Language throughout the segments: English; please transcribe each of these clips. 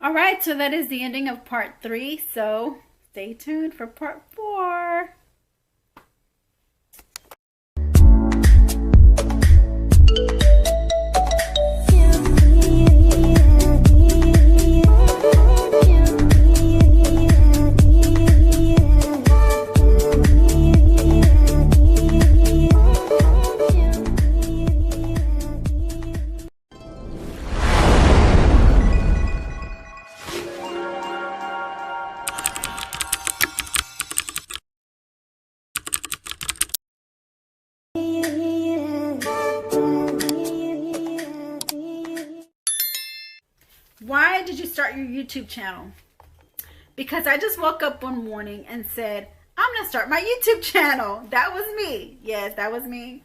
All right, so that is the ending of part 3. So stay tuned for part 4. Why did you start your YouTube channel? Because I just woke up one morning and said, I'm going to start my YouTube channel. That was me. Yes, that was me.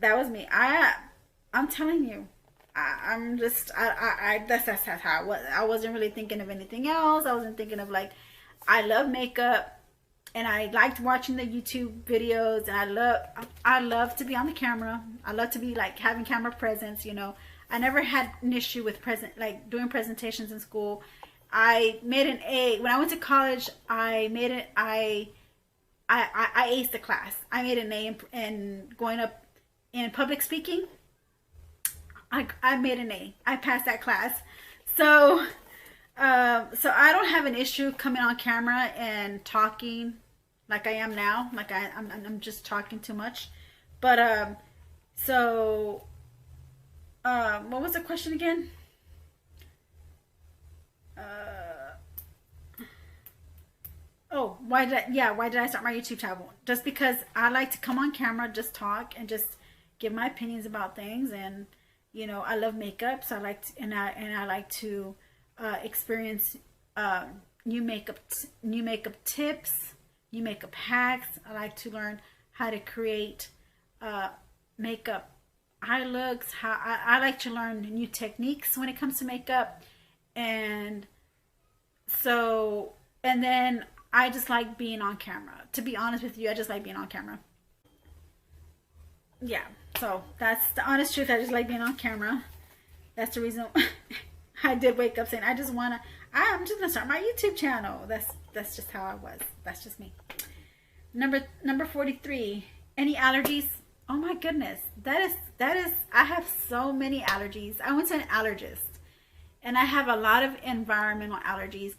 That was me. I'm telling you. I'm just, that's how I was. I wasn't really thinking of anything else. I wasn't thinking of like, I love makeup and I liked watching the YouTube videos, and I love to be on the camera. I love to be like having camera presence, you know. I never had an issue with doing presentations in school. I made an A when I went to college. I made it. I aced the class. I made an A in going up in public speaking. I made an A. I passed that class. So so I don't have an issue coming on camera and talking like I am now. Like I'm just talking too much. But so what was the question again? Oh, why did I start my YouTube channel? Just because I like to come on camera, just talk and just give my opinions about things, and you know, I love makeup, so I like to, and I like to experience new makeup tips, new makeup hacks. I like to learn how to create makeup eye looks. How I like to learn new techniques when it comes to makeup, and so and then I just like being on camera. To be honest with you, I just like being on camera. Yeah, so that's the honest truth. I just like being on camera. That's the reason I did wake up saying I'm just gonna start my YouTube channel. That's just how I was. That's just me. Number 43. Any allergies? Oh my goodness. That is I have so many allergies. I went to an allergist, and I have a lot of environmental allergies.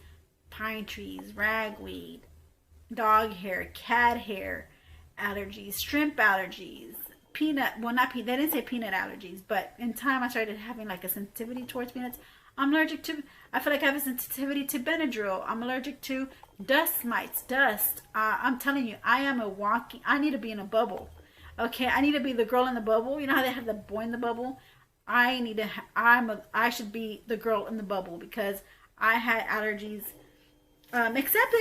Pine trees, ragweed, dog hair, cat hair allergies, shrimp allergies, peanut, well, not peanut, they didn't say peanut allergies, but in time I started having like a sensitivity towards peanuts. I'm allergic to, I feel like I have a sensitivity to Benadryl. I'm allergic to dust mites, dust. I'm telling you, I need to be in a bubble. Okay, I need to be the girl in the bubble. You know how they have the boy in the bubble? I should be the girl in the bubble, because I had allergies, except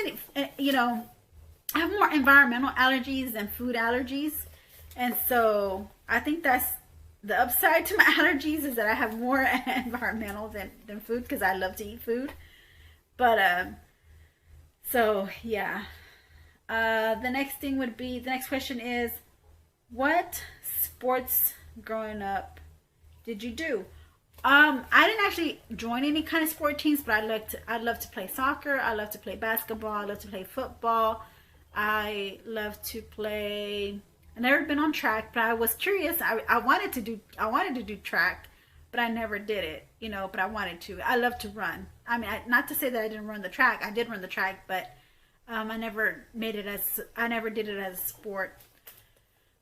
you know, I have more environmental allergies than food allergies. And so I think that's the upside to my allergies, is that I have more environmental than food, because I love to eat food. But so yeah. The next question is, what sports growing up did you do? I didn't actually join any kind of sport teams, but I'd love to play soccer. I love to play basketball. I love to play football. I love to play. I've never been on track, but I was curious. I wanted to do track, but I never did it. You know, but I wanted to. I love to run. I mean, not to say that I didn't run the track. I did run the track, but I never did it as a sport.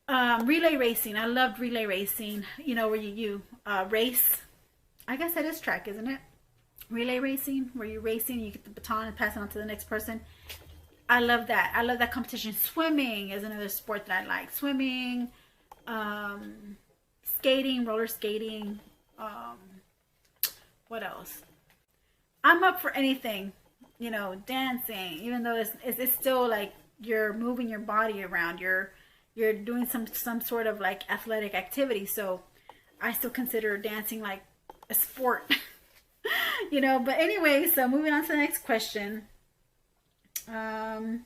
Relay racing. I loved relay racing. You know, where you race. I guess that is track, isn't it? Relay racing, where you're racing, you get the baton and pass it on to the next person. I love that. I love that competition. Swimming is another sport that I like. Swimming, skating, roller skating. What else? I'm up for anything. You know, dancing. Even though it's still like you're moving your body around. You're doing some sort of like athletic activity. So I still consider dancing like a sport. You know. But anyway, so moving on to the next question. The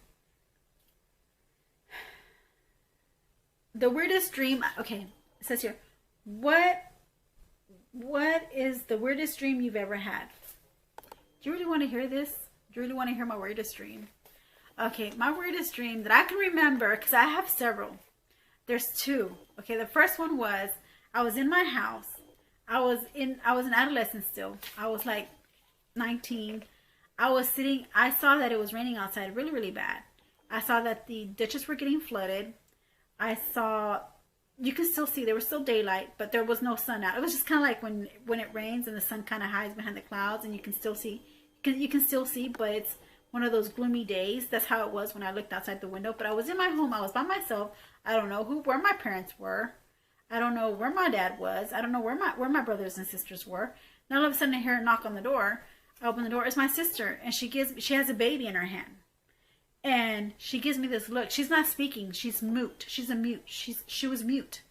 weirdest dream. Okay, it says here, what is the weirdest dream you've ever had? Do you really want to hear this? Do you really want to hear my weirdest dream? Okay, my weirdest dream that I can remember, because I have several. There's two. Okay, the first one was I was in my house. I was an adolescent still. I was like 19. I was sitting. I saw that it was raining outside really, really bad. I saw that the ditches were getting flooded. I saw, you can still see, there was still daylight, but there was no sun out. It was just kind of like when it rains and the sun kind of hides behind the clouds and you can still see, you can still see, but it's one of those gloomy days. That's how it was when I looked outside the window. But I was in my home. I was by myself. I don't know where my parents were. I don't know where my dad was. I don't know where my brothers and sisters were. And all of a sudden I hear a knock on the door. I open the door. It's my sister, and she has a baby in her hand. And she gives me this look. She's not speaking. She's mute. She's a mute. She was mute.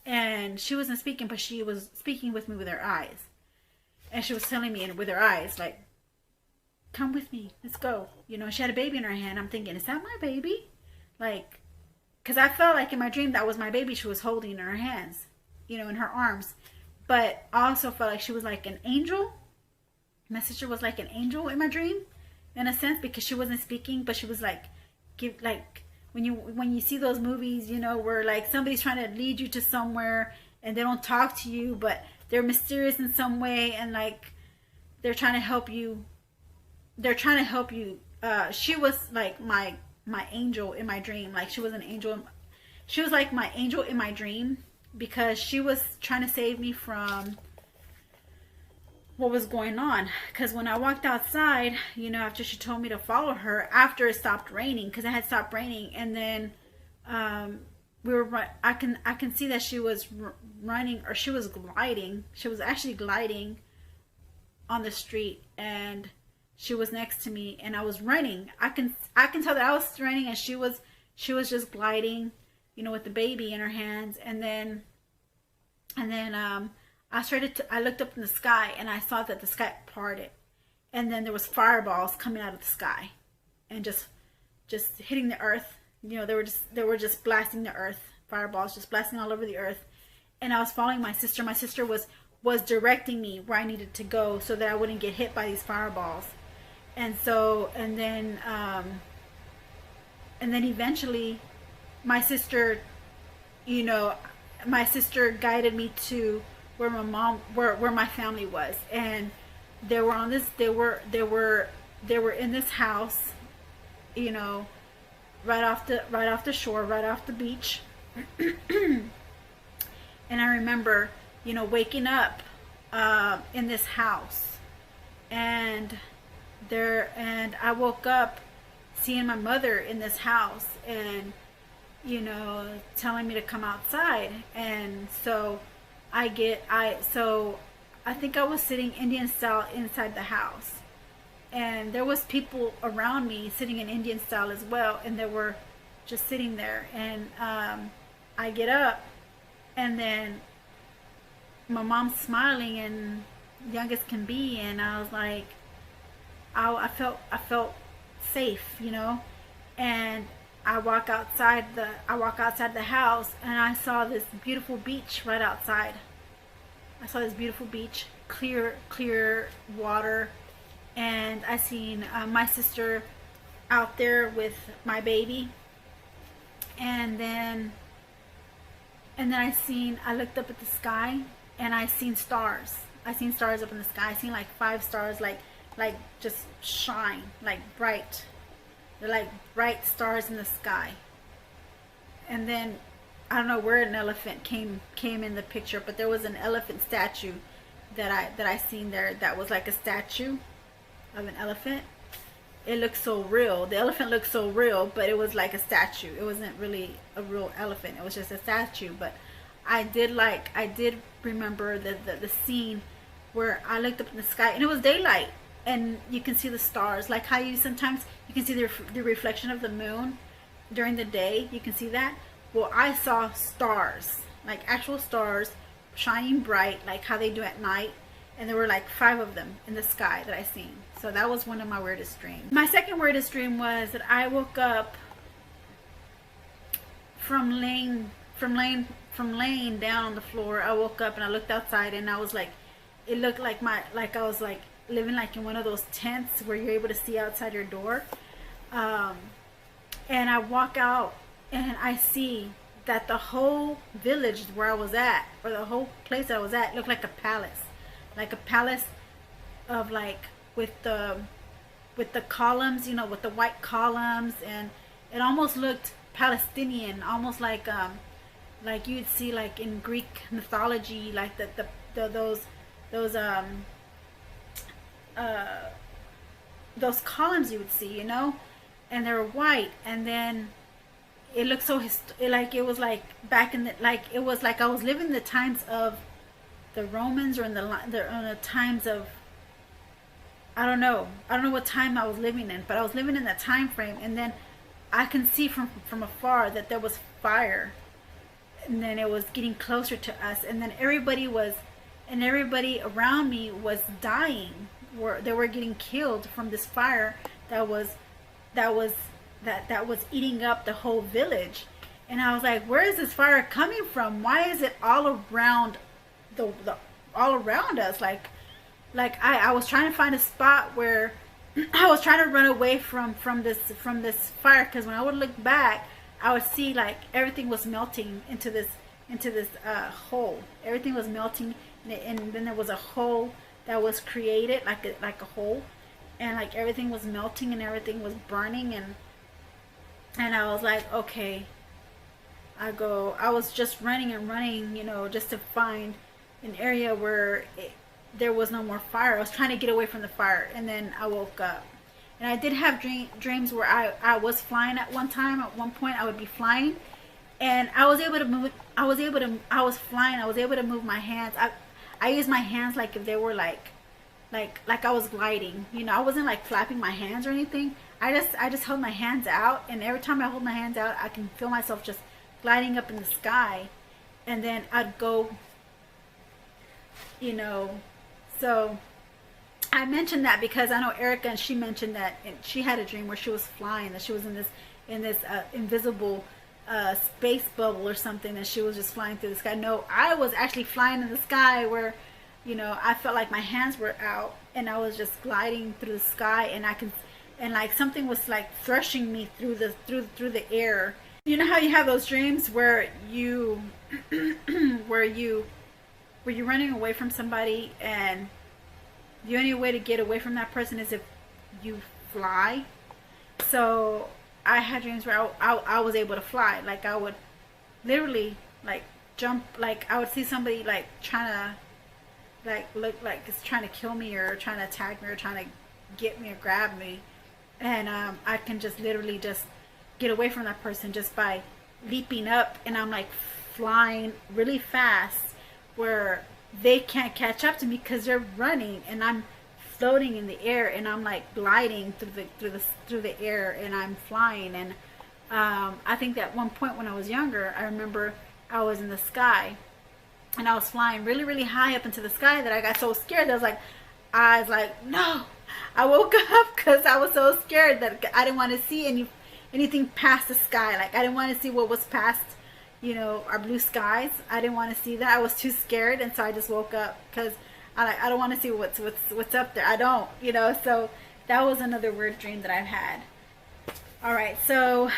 And she wasn't speaking, but she was speaking with me with her eyes. And she was telling me with her eyes, like, come with me. Let's go. You know, she had a baby in her hand. I'm thinking, is that my baby? Like, because I felt like in my dream that was my baby she was holding in her hands, you know, in her arms. But I also felt like she was like an angel. My sister was like an angel in my dream, in a sense, because she wasn't speaking, but she was like, when you see those movies, you know, where like somebody's trying to lead you to somewhere and they don't talk to you, but they're mysterious in some way, and like they're trying to help you. She was like my angel in my dream. Like she was an angel. She was like my angel in my dream, because she was trying to save me from what was going on. Because when I walked outside, you know, after she told me to follow her, after it stopped raining, because it had stopped raining, and then I can see that she was running, or she was gliding. She was actually gliding on the street, and she was next to me, and I was running. I can tell that I was running, and she was just gliding, you know, with the baby in her hands. And then I looked up in the sky, and I saw that the sky parted, and then there was fireballs coming out of the sky, and just hitting the earth. You know, they were just blasting the earth. Fireballs just blasting all over the earth. And I was following my sister. My sister was directing me where I needed to go so that I wouldn't get hit by these fireballs. And then eventually my sister, you know, guided me to where my family was. And they were in this house, you know, right off the shore, right off the beach. And I remember, you know, waking up in this house, and I woke up seeing my mother in this house, and, you know, telling me to come outside. And so I think I was sitting Indian style inside the house, and there was people around me sitting in Indian style as well, and they were just sitting there. And I get up, and then my mom's smiling and young as can be, and I was like, I felt safe, you know. And I walk outside the house, and I saw this beautiful beach right outside. I saw this beautiful beach, clear water, and I seen my sister out there with my baby. And then I looked up at the sky, and I seen stars. I seen stars up in the sky. I seen like 5 stars, like just shine, like bright. They're like bright stars in the sky. And then I don't know where an elephant came in the picture, but there was an elephant statue that I seen there that was like a statue of an elephant. It looked so real. The elephant looked so real, but it was like a statue. It wasn't really a real elephant. It was just a statue. But I did remember the scene where I looked up in the sky, and it was daylight, and you can see the stars, like how sometimes you can see the reflection of the moon during the day. You can see that. Well, I saw stars, like actual stars, shining bright, like how they do at night. And there were like 5 of them in the sky that I seen. So that was one of my weirdest dreams. My second weirdest dream was that I woke up from laying down on the floor. I woke up and I looked outside, and I was like, it looked like I was like living like in one of those tents where you're able to see outside your door. And I walk out and I see that the whole village where I was at, or the whole place I was at, looked like a palace. Like a palace of like with the columns, you know, with the white columns, and it almost looked Palestinian, almost like you'd see like in Greek mythology, like those columns you would see, you know, and they were white, and then it looked so like it was like back in the, like it was like I was living the times of the Romans, or in the times of, I don't know what time I was living in, but I was living in that time frame. And then I can see from afar that there was fire, and then it was getting closer to us, and then everybody around me was dying, they were getting killed from this fire that was eating up the whole village. And I was like, where is this fire coming from? Why is it all around all around us? Like I was trying to find a spot where I was trying to run away from this fire, because when I would look back, I would see like everything was melting into this hole. Everything was melting, and then there was a hole that was created, like a hole, and like everything was melting and everything was burning, and I was like, okay. I was just running and running, you know, just to find an area where there was no more fire. I was trying to get away from the fire, and then I woke up. And I did have dreams where I was flying at one time. At one point, I would be flying, and I was able to move. I was flying. I was able to move my hands. I used my hands like if they were like I was gliding. You know, I wasn't like flapping my hands or anything. I just held my hands out, and every time I hold my hands out, I can feel myself just gliding up in the sky, and then I'd go, you know. So I mentioned that because I know Erica, and she mentioned that she had a dream where she was flying, that she was in this invisible space bubble or something, and she was just flying through the sky. No, I was actually flying in the sky, where, you know, I felt like my hands were out and I was just gliding through the sky, and like something was like thrusting me through the air. You know how you have those dreams where you're running away from somebody, and the only way to get away from that person is if you fly. So I had dreams where I was able to fly. Like I would literally like jump, like I would see somebody like trying to like look like it's trying to kill me, or trying to attack me, or trying to get me or grab me, and I can just literally just get away from that person just by leaping up, and I'm like flying really fast where they can't catch up to me because they're running, and I'm floating in the air, and I'm like gliding through the air, and I'm flying. And I think that one point when I was younger, I remember I was in the sky, and I was flying really, really high up into the sky that I got so scared that I was like, no. I woke up because I was so scared that I didn't want to see anything past the sky. Like I didn't want to see what was past, you know, our blue skies. I didn't want to see that. I was too scared, and so I just woke up because I don't want to see what's up there. I don't, you know. So that was another weird dream that I've had. All right, so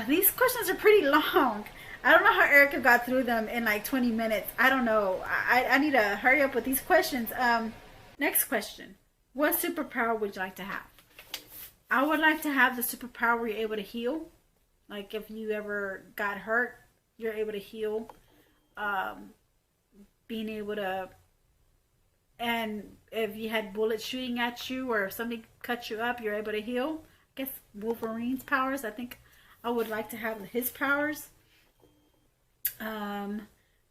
these questions are pretty long. I don't know how Erica got through them in like 20 minutes. I don't know. I need to hurry up with these questions. Next question. What superpower would you like to have? I would like to have the superpower where you're able to heal. Like if you ever got hurt, you're able to heal. Being able to, and if you had bullets shooting at you, or if somebody cut you up, you're able to heal. I guess Wolverine's powers. I think I would like to have his powers. The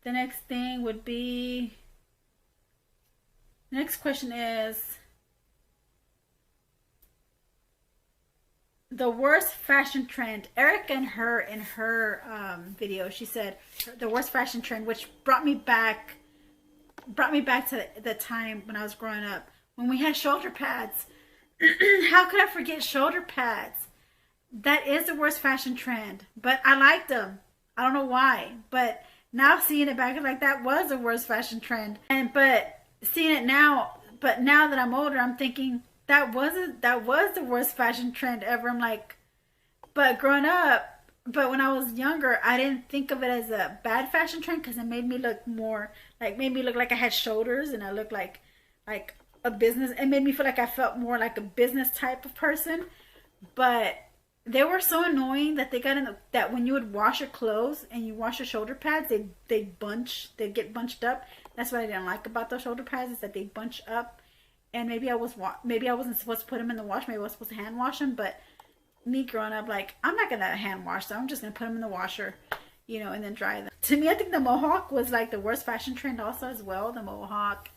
next thing would be, next question is, the worst fashion trend. Erica in her video, she said the worst fashion trend, which brought me back to the time when I was growing up, when we had shoulder pads. How could I forget shoulder pads? That is the worst fashion trend, but I liked them. I don't know why, but now seeing it back, like that was the worst fashion trend. But seeing it now, But now that I'm older, I'm thinking that was the worst fashion trend ever. I'm like, but growing up, but when I was younger, I didn't think of it as a bad fashion trend because it made me look more like, made me look like I had shoulders and I looked like a business. It made me feel like I felt more like a business type of person. But they were so annoying that they got in that when you would wash your clothes and you wash your shoulder pads, they'd get bunched up. That's what I didn't like about those shoulder pads, is that they bunch up. And maybe I wasn't supposed to put them in the wash. Maybe I was supposed to hand wash them. But me growing up, like, I'm not gonna hand wash them. I'm just gonna put them in the washer, and then dry them. To me, I think the mohawk was like the worst fashion trend also as well. The mohawk.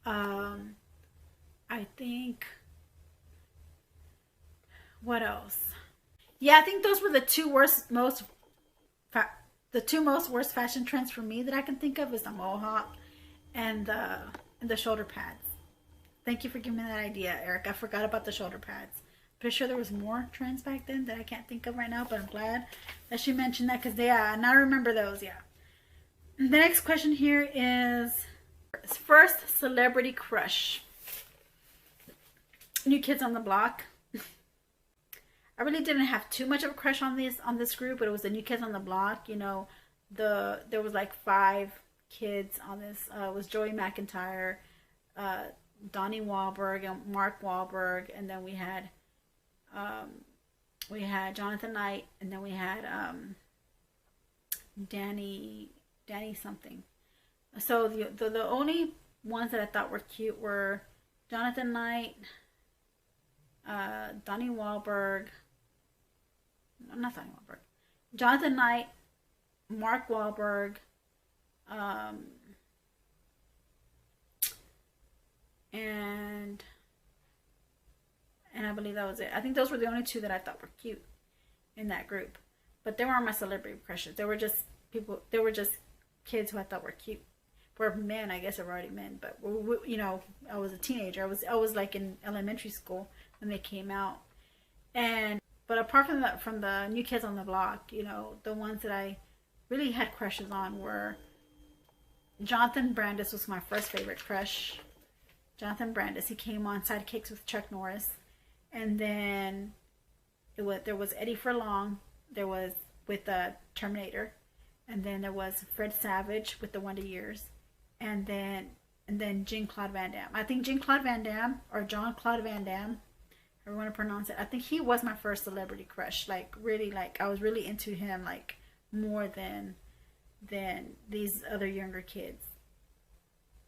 I think, what else? Yeah, I think those were the two most worst fashion trends for me that I can think of, is the mohawk and the shoulder pads. Thank you for giving me that idea, Eric. I forgot about the shoulder pads. Pretty sure there was more trends back then that I can't think of right now, but I'm glad that she mentioned that, because and I remember those. Yeah. The next question here is first celebrity crush. New Kids on the Block. I really didn't have too much of a crush on this group, but it was the New Kids on the Block. There was like 5 kids on this. It was Joey McIntyre, Donnie Wahlberg, and Mark Wahlberg, and then we had Jonathan Knight, and then we had Danny something. So the only ones that I thought were cute were Jonathan Knight, Donnie Wahlberg. No, not Donnie Wahlberg. Jonathan Knight, Mark Wahlberg, and I believe that was it. I think those were the only 2 that I thought were cute in that group. But they weren't my celebrity crushes. They were just people. They were just kids who I thought were cute. For men, I guess they were already men. But I was a teenager. I was like in elementary school when they came out. But apart from the New Kids on the Block, the ones that I really had crushes on were Jonathan Brandis was my first favorite crush. Jonathan Brandis. He came on Sidekicks with Chuck Norris. And then there was Eddie Furlong. There was with Terminator. And then there was Fred Savage with the Wonder Years. And then Jean-Claude Van Damme. I think Jean-Claude Van Damme, or Jean-Claude Van Damme, however you want to pronounce it, I think he was my first celebrity crush. Like, really, like, I was really into him, like, more than these other younger kids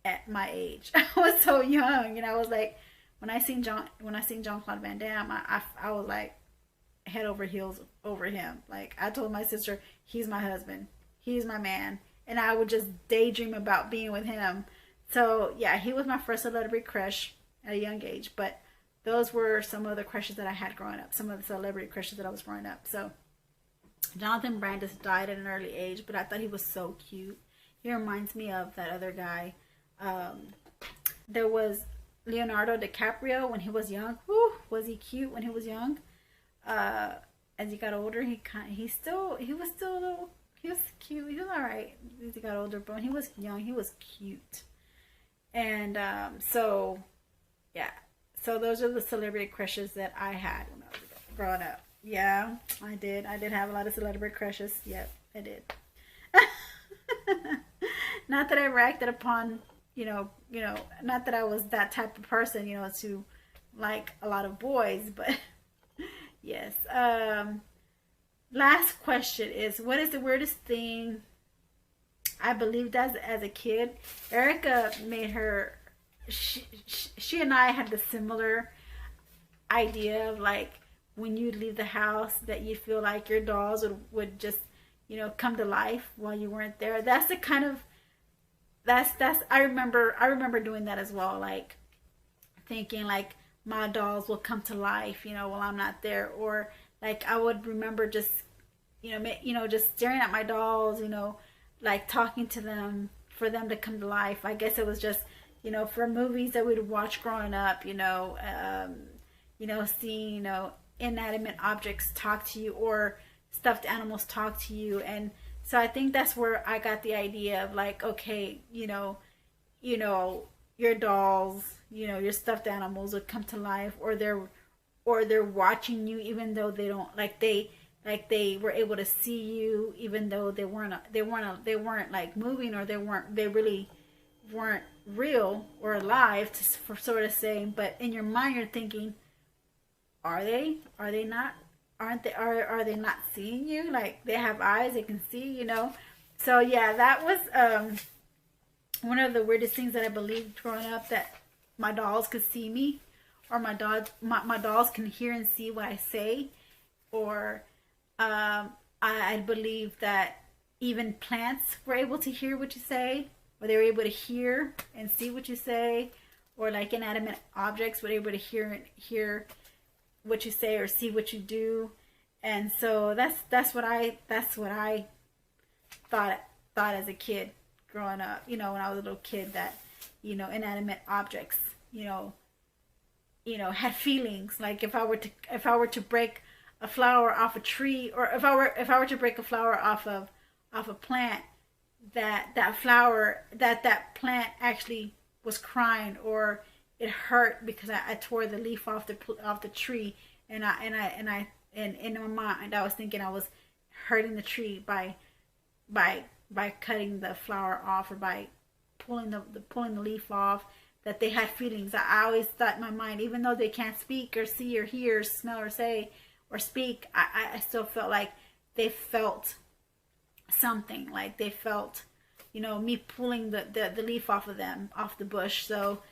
at my age. I was so young, I was like, when I seen Jean-Claude Van Damme, I was like head over heels over him. Like, I told my sister, he's my husband, he's my man, and I would just daydream about being with him. So yeah, he was my first celebrity crush at a young age. But those were some of the crushes that I had growing up, some of the celebrity crushes that I was growing up. So Jonathan Brandis died at an early age, but I thought he was so cute. He reminds me of that other guy. There was Leonardo DiCaprio when he was young. Whew, was he cute when he was young? As he got older, he was still a little. He was cute. He was all right as he got older, but when he was young, he was cute. And so yeah. So those are the celebrity crushes that I had when I was growing up. Yeah, I did. I did have a lot of celebrity crushes. Yep, I did. Not that I ever acted upon, not that I was that type of person, to like a lot of boys, but yes. Last question is, what is the weirdest thing I believed as a kid? Erica made her, she and I had the similar idea of, like, when you leave the house, that you feel like your dolls would just, come to life while you weren't there. That's the kind of, I remember doing that as well, like thinking like my dolls will come to life, while I'm not there. Or like I would remember just, just staring at my dolls, like talking to them for them to come to life. I guess it was just, for movies that we'd watch growing up, seeing, inanimate objects talk to you, or stuffed animals talk to you. And so I think that's where I got the idea of, like, okay, your dolls, you know, your stuffed animals would come to life, or they're watching you even though they don't, like they were able to see you even though they weren't like moving, or they really weren't real or alive, for sort of saying. But in your mind you're thinking, are they not, are they not seeing you? Like, they have eyes, they can see, you know. So yeah, that was one of the weirdest things that I believed growing up, that my dolls could see me, or my dolls can hear and see what I say, or I believe that even plants were able to hear what you say, or they were able to hear and see what you say, or like inanimate objects were able to hear what you say or see what you do. And so that's what I thought as a kid growing up, you know, when I was a little kid, that, you know, inanimate objects, you know, had feelings. Like if I were to break a flower off a tree, or if I were to break a flower off a plant, that flower, that plant actually was crying, or it hurt because I tore the leaf off the tree, and in my mind I was thinking I was hurting the tree by cutting the flower off, or by pulling the leaf off, that they had feelings. I always thought in my mind, even though they can't speak or see or hear or smell or say or speak, I still felt like they felt something, like they felt, you know, me pulling the leaf off of them, off the bush. So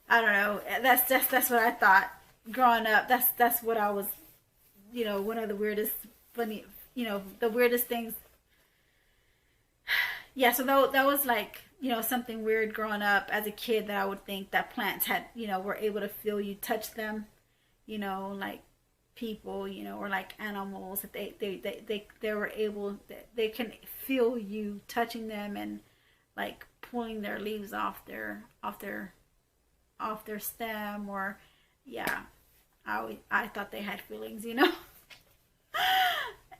I don't know, that's what I thought growing up. That's what I was, you know, one of the weirdest, funny, you know, the weirdest things. Yeah, so that was like, you know, something weird growing up as a kid, that I would think that plants had, you know, were able to feel you, touch them, you know, like people, you know, or like animals, that they were able, they can feel you touching them, and like pulling their leaves off their stem, or yeah, I thought they had feelings, you know.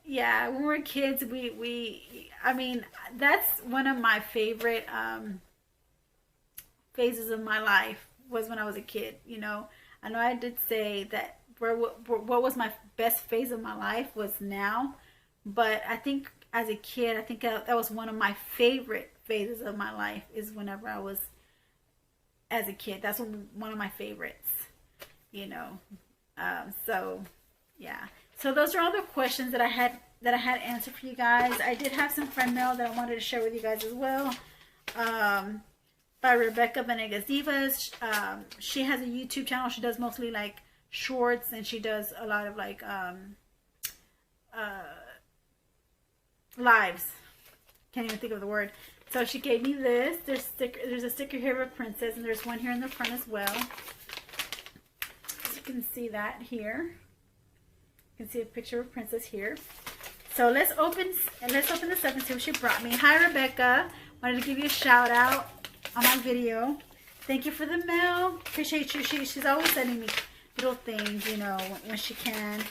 Yeah, when we were kids, I mean, that's one of my favorite phases of my life, was when I was a kid, you know. I know I did say that what was my best phase of my life was now, but I think as a kid, I think that was one of my favorite phases of my life, is whenever I was as a kid. That's one of my favorites, you know. So yeah. So those are all the questions that I had answered for you guys. I did have some friend mail that I wanted to share with you guys as well. By Rebecca Venegas Divas. She has a YouTube channel. She does mostly like shorts, and she does a lot of like lives. Can't even think of the word. So she gave me this. There's a sticker here of a princess, and there's one here in the front as well. So you can see that here. You can see a picture of a princess here. So let's open this up and see what she brought me. Hi Rebecca, wanted to give you a shout out on my video. Thank you for the mail. Appreciate you. She's always sending me little things, you know, when she can.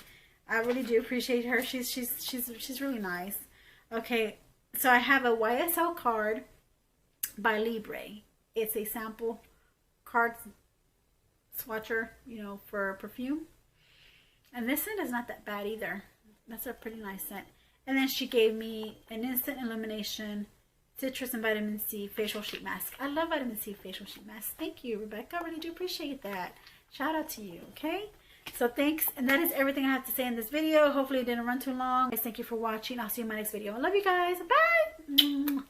I really do appreciate her. She's really nice. Okay, so I have a YSL card by Libre. It's a sample card swatcher, you know, for perfume. And this scent is not that bad either. That's a pretty nice scent. And then she gave me an Instant Illumination Citrus and Vitamin C Facial Sheet Mask. I love Vitamin C Facial Sheet Mask. Thank you, Rebecca. I really do appreciate that. Shout out to you, okay? So thanks. And that is everything I have to say in this video. Hopefully it didn't run too long. Thank you for watching. I'll see you in my next video. I love you guys. Bye.